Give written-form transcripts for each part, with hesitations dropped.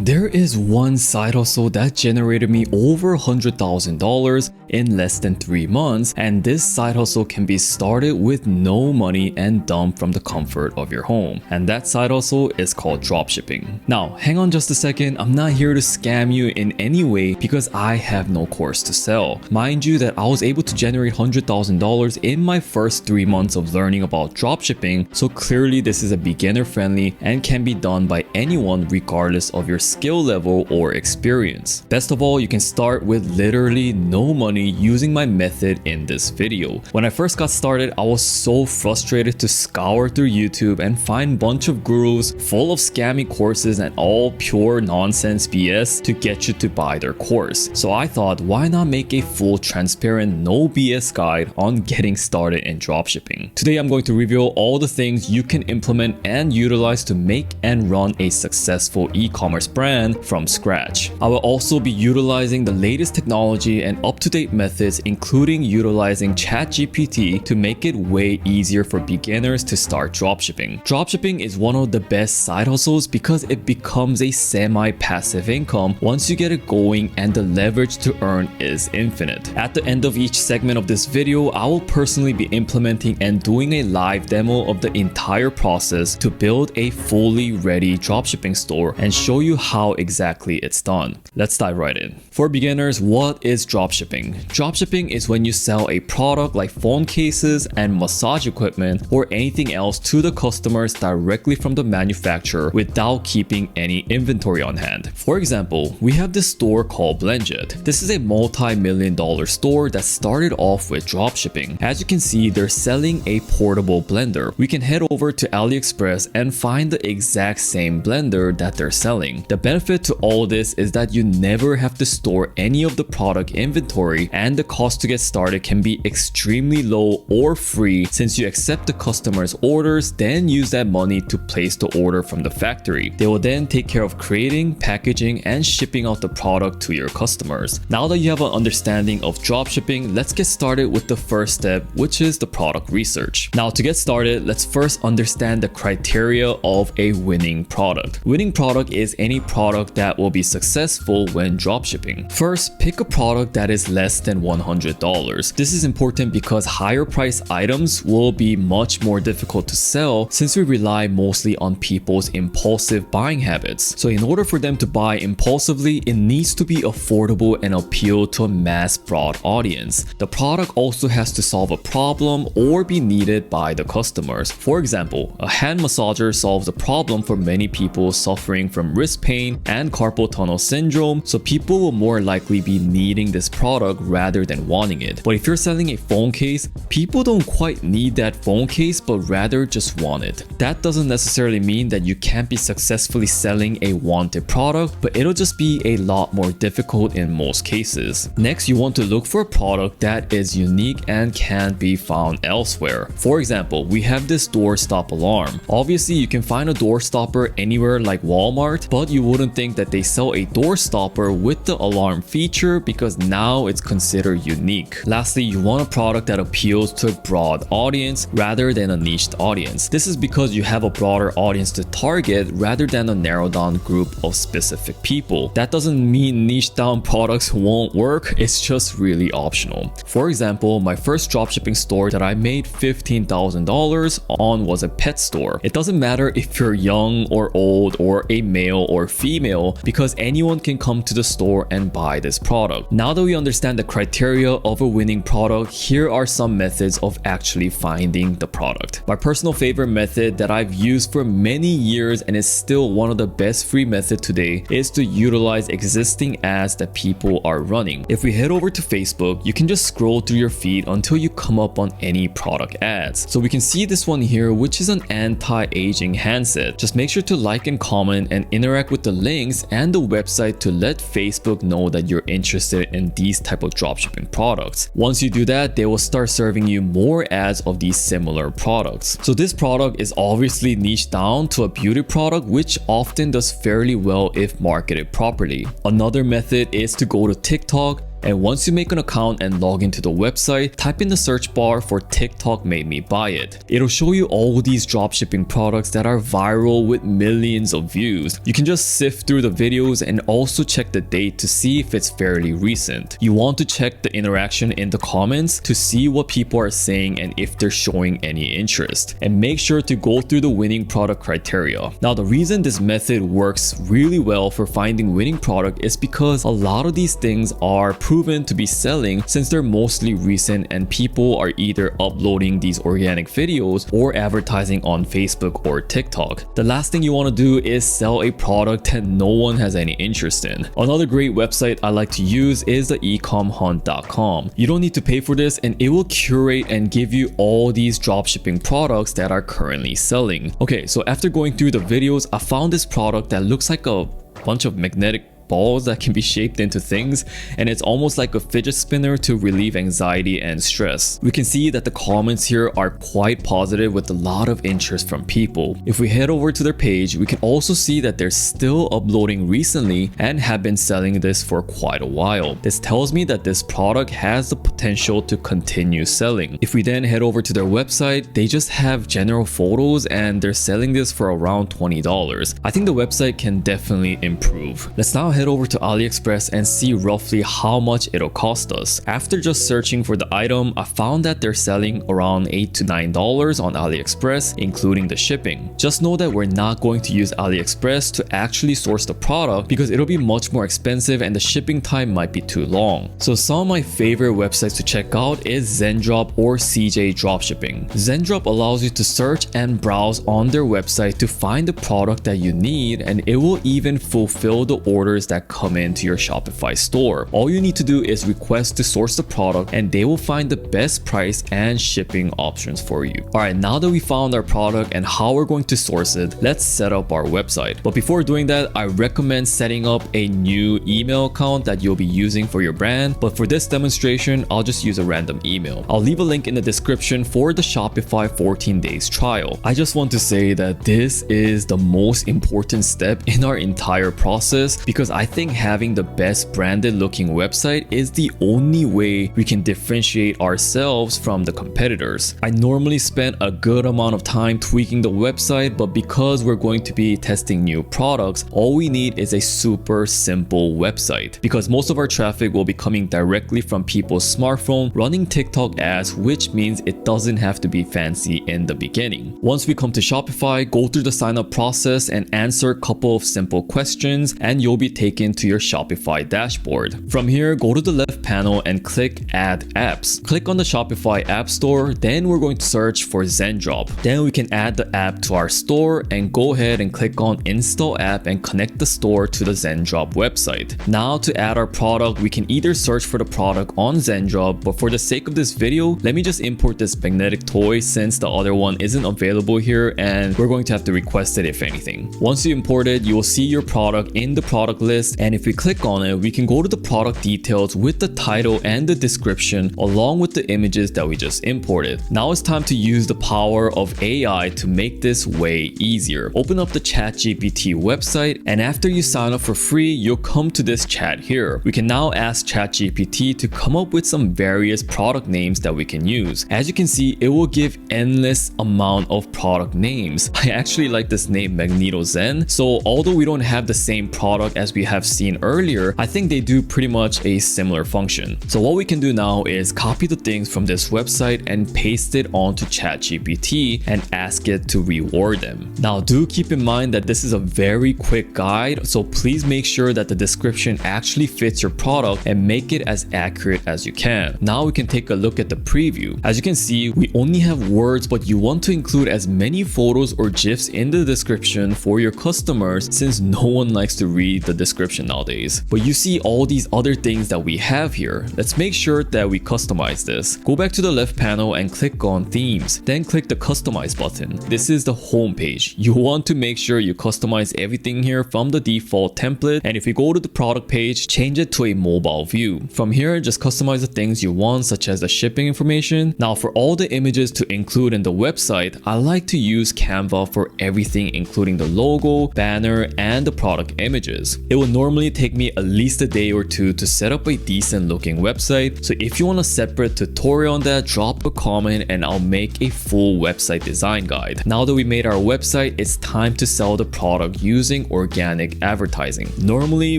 There is one side hustle that generated me over $100,000 in less than 3 months, and this side hustle can be started with no money and done from the comfort of your home. And that side hustle is called dropshipping. Now, hang on just a second, I'm not here to scam you in any way because I have no course to sell. Mind you that I was able to generate $100,000 in my first 3 months of learning about dropshipping, so clearly this is a beginner friendly and can be done by anyone regardless of your skill level or experience. Best of all, you can start with literally no money using my method in this video. When I first got started, I was so frustrated to scour through YouTube and find a bunch of gurus full of scammy courses and all pure nonsense BS to get you to buy their course. So I thought, why not make a full transparent no BS guide on getting started in dropshipping. Today I'm going to reveal all the things you can implement and utilize to make and run a successful e-commerce brand from scratch. I will also be utilizing the latest technology and up-to-date methods, including utilizing ChatGPT to make it way easier for beginners to start dropshipping. Dropshipping is one of the best side hustles because it becomes a semi-passive income once you get it going, and the leverage to earn is infinite. At the end of each segment of this video, I will personally be implementing and doing a live demo of the entire process to build a fully ready dropshipping store and show you how exactly it's done. Let's dive right in. For beginners, what is dropshipping? Dropshipping is when you sell a product like phone cases and massage equipment or anything else to the customers directly from the manufacturer without keeping any inventory on hand. For example, we have this store called Blendjet. This is a multi-million-dollar store that started off with dropshipping. As you can see, they're selling a portable blender. We can head over to AliExpress and find the exact same blender that they're selling. The benefit to all this is that you never have to store any of the product inventory, and the cost to get started can be extremely low or free since you accept the customer's orders, then use that money to place the order from the factory. They will then take care of creating, packaging, and shipping out the product to your customers. Now that you have an understanding of dropshipping, let's get started with the first step, which is the product research. Now, to get started, let's first understand the criteria of a winning product. Winning product is any product that will be successful when dropshipping. First, pick a product that is less than $100. This is important because higher price items will be much more difficult to sell since we rely mostly on people's impulsive buying habits. So in order for them to buy impulsively, it needs to be affordable and appeal to a mass broad audience. The product also has to solve a problem or be needed by the customers. For example, a hand massager solves a problem for many people suffering from wrist pain and carpal tunnel syndrome, so people will more likely be needing this product rather than wanting it. But if you're selling a phone case, people don't quite need that phone case but rather just want it. That doesn't necessarily mean that you can't be successfully selling a wanted product, but it'll just be a lot more difficult in most cases. Next, you want to look for a product that is unique and can't be found elsewhere. For example, we have this door stop alarm. Obviously, you can find a door stopper anywhere like Walmart, but you wouldn't think that they sell a door stopper with the alarm feature because now it's considered unique. Lastly, you want a product that appeals to a broad audience rather than a niched audience. This is because you have a broader audience to target rather than a narrowed down group of specific people. That doesn't mean niche down products won't work, it's just really optional. For example, my first dropshipping store that I made $15,000 on was a pet store. It doesn't matter if you're young or old or a male or female because anyone can come to the store and buy this product. Now that we understand the criteria of a winning product, here are some methods of actually finding the product. My personal favorite method that I've used for many years and is still one of the best free methods today is to utilize existing ads that people are running. If we head over to Facebook, you can just scroll through your feed until you come up on any product ads. So we can see this one here, which is an anti-aging handset. Just make sure to like and comment and interact with the links and the website to let Facebook know that you're interested in these type of dropshipping products. Once you do that, they will start serving you more ads of these similar products. So this product is obviously niched down to a beauty product, which often does fairly well if marketed properly. Another method is to go to TikTok, And once you make an account and log into the website, type in the search bar for TikTok made me buy it. It'll show you all these dropshipping products that are viral with millions of views. You can just sift through the videos and also check the date to see if it's fairly recent. You want to check the interaction in the comments to see what people are saying and if they're showing any interest. And make sure to go through the winning product criteria. Now, the reason this method works really well for finding winning product is because a lot of these things are proven to be selling since they're mostly recent and people are either uploading these organic videos or advertising on Facebook or TikTok. The last thing you want to do is sell a product that no one has any interest in. Another great website I like to use is the ecomhunt.com. You don't need to pay for this and it will curate and give you all these dropshipping products that are currently selling. Okay, so after going through the videos, I found this product that looks like a bunch of magnetic balls that can be shaped into things, and it's almost like a fidget spinner to relieve anxiety and stress. We can see that the comments here are quite positive with a lot of interest from people. If we head over to their page, we can also see that they're still uploading recently and have been selling this for quite a while. This tells me that this product has the potential to continue selling. If we then head over to their website, they just have general photos and they're selling this for around $20. I think the website can definitely improve. Let's now head over to AliExpress and see roughly how much it'll cost us. After just searching for the item, I found that they're selling around $8 to $9 on AliExpress, including the shipping. Just know that we're not going to use AliExpress to actually source the product because it'll be much more expensive and the shipping time might be too long. So some of my favorite websites to check out is Zendrop or CJ Dropshipping. Zendrop allows you to search and browse on their website to find the product that you need, and it will even fulfill the orders that come into your Shopify store. All you need to do is request to source the product and they will find the best price and shipping options for you. Alright, now that we found our product and how we're going to source it, let's set up our website. But before doing that, I recommend setting up a new email account that you'll be using for your brand. But for this demonstration, I'll just use a random email. I'll leave a link in the description for the Shopify 14 days trial. I just want to say that this is the most important step in our entire process because I think having the best branded looking website is the only way we can differentiate ourselves from the competitors. I normally spend a good amount of time tweaking the website, but because we're going to be testing new products, all we need is a super simple website because most of our traffic will be coming directly from people's smartphone running TikTok ads, which means it doesn't have to be fancy in the beginning. Once we come to Shopify, go through the sign up process and answer a couple of simple questions and you'll be taken to your Shopify dashboard. From here, go to the left panel and click Add Apps. Click on the Shopify App Store, then we're going to search for Zendrop. Then we can add the app to our store and go ahead and click on Install App and connect the store to the Zendrop website. Now to add our product, we can either search for the product on Zendrop, but for the sake of this video, let me just import this magnetic toy since the other one isn't available here and we're going to have to request it if anything. Once you import it, you will see your product in the product list, and if we click on it, we can go to the product details with the title and the description along with the images that we just imported. Now it's time to use the power of AI to make this way easier. Open up the ChatGPT website, and after you sign up for free, you'll come to this chat here. We can now ask ChatGPT to come up with some various product names that we can use. As you can see, it will give endless amount of product names. I actually like this name Magneto Zen. So although we don't have the same product as we have seen earlier, I think they do pretty much a similar function. So what we can do now is copy the things from this website and paste it onto ChatGPT and ask it to reward them. Now do keep in mind that this is a very quick guide, so please make sure that the description actually fits your product and make it as accurate as you can. Now we can take a look at the preview. As you can see, we only have words, but you want to include as many photos or GIFs in the description for your customers since no one likes to read the description nowadays. But you see all these other things that we have here. Let's make sure that we customize this. Go back to the left panel and click on themes. Then click the customize button. This is the home page. You want to make sure you customize everything here from the default template. And if you go to the product page, change it to a mobile view. From here, just customize the things you want, such as the shipping information. Now for all the images to include in the website, I like to use Canva for everything, including the logo, banner, and the product images. It will will normally take me at least a day or two to set up a decent looking website. So if you want a separate tutorial on that, drop a comment and I'll make a full website design guide. Now that we made our website, it's time to sell the product using organic advertising. Normally,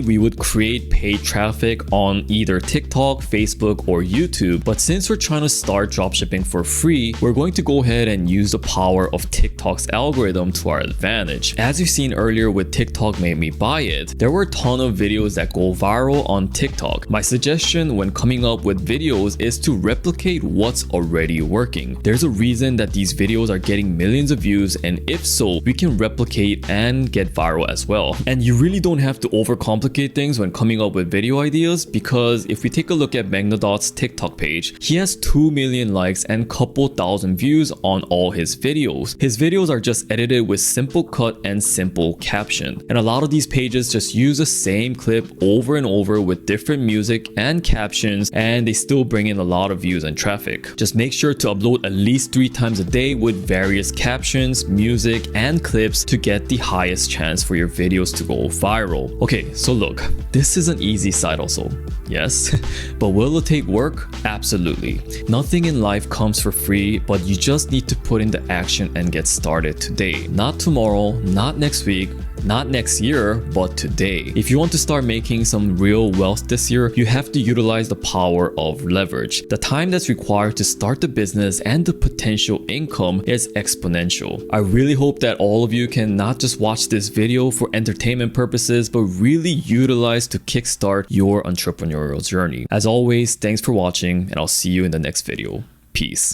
we would create paid traffic on either TikTok, Facebook, or YouTube, but since we're trying to start dropshipping for free, we're going to go ahead and use the power of TikTok's algorithm to our advantage. As you've seen earlier with TikTok Made Me Buy It, there were a ton of videos that go viral on TikTok. My suggestion when coming up with videos is to replicate what's already working. There's a reason that these videos are getting millions of views, and if so, we can replicate and get viral as well. And you really don't have to overcomplicate things when coming up with video ideas, because if we take a look at Magnadot's TikTok page, he has 2 million likes and couple thousand views on all his videos. His videos are just edited with simple cut and simple caption. And a lot of these pages just use the same clip over and over with different music and captions, and they still bring in a lot of views and traffic. Just make sure to upload at least 3 times a day with various captions, music, and clips to get the highest chance for your videos to go viral. Okay, so look, this is an easy side hustle. Yes, but will it take work? Absolutely. Nothing in life comes for free, but you just need to put in the action and get started today. Not tomorrow, not next week, not next year, but today. If you want to start making some real wealth this year, you have to utilize the power of leverage. The time that's required to start the business and the potential income is exponential. I really hope that all of you can not just watch this video for entertainment purposes, but really utilize to kickstart your entrepreneurial journey. As always, thanks for watching, and I'll see you in the next video. Peace.